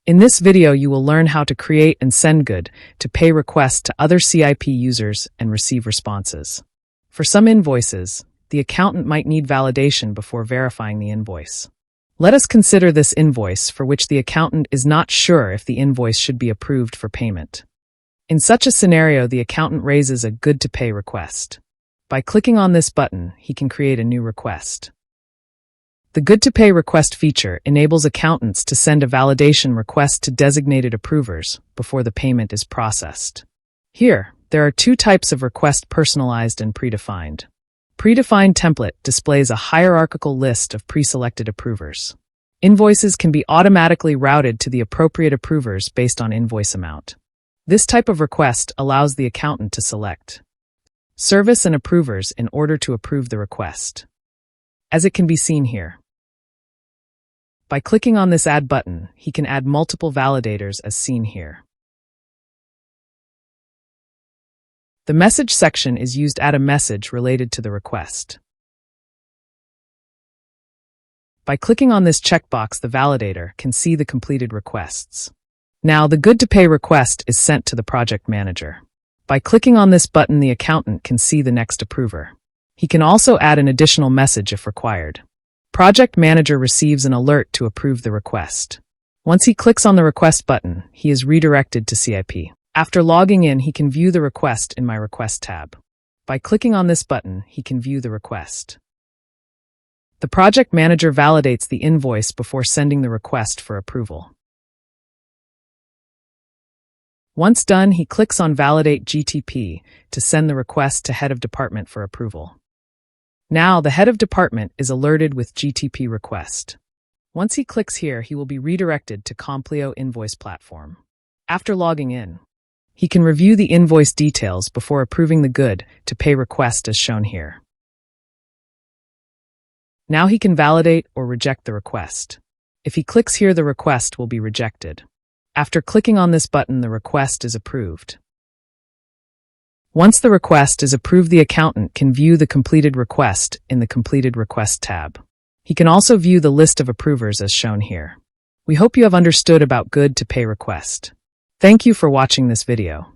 In this video, you will learn how to create and send good to pay requests to other CIP users and receive responses. For some invoices, the accountant might need validation before verifying the invoice. Let us consider this invoice for which the accountant is not sure if the invoice should be approved for payment. In such a scenario, the accountant raises a good to pay request. By clicking on this button, he can create a new request. The Good to Pay request feature enables accountants to send a validation request to designated approvers before the payment is processed. Here, there are two types of request: personalized and predefined. Predefined template displays a hierarchical list of pre-selected approvers. Invoices can be automatically routed to the appropriate approvers based on invoice amount. This type of request allows the accountant to select service and approvers in order to approve the request, as it can be seen here. By clicking on this Add button, he can add multiple validators as seen here. The message section is used to add a message related to the request. By clicking on this checkbox, the validator can see the completed requests. Now, the Good to Pay request is sent to the project manager. By clicking on this button, the accountant can see the next approver. He can also add an additional message if required. Project manager receives an alert to approve the request. Once he clicks on the request button, he is redirected to CIP. After logging in, he can view the request in My Request tab. By clicking on this button, he can view the request. The project manager validates the invoice before sending the request for approval. Once done, he clicks on Validate GTP to send the request to Head of Department for approval. Now, the Head of Department is alerted with GTP request. Once he clicks here, he will be redirected to Compleo Invoice Platform. After logging in, he can review the invoice details before approving the Good to Pay request as shown here. Now he can validate or reject the request. If he clicks here, the request will be rejected. After clicking on this button, the request is approved. Once the request is approved, the accountant can view the completed request in the Completed Request tab. He can also view the list of approvers as shown here. We hope you have understood about Good to Pay request. Thank you for watching this video.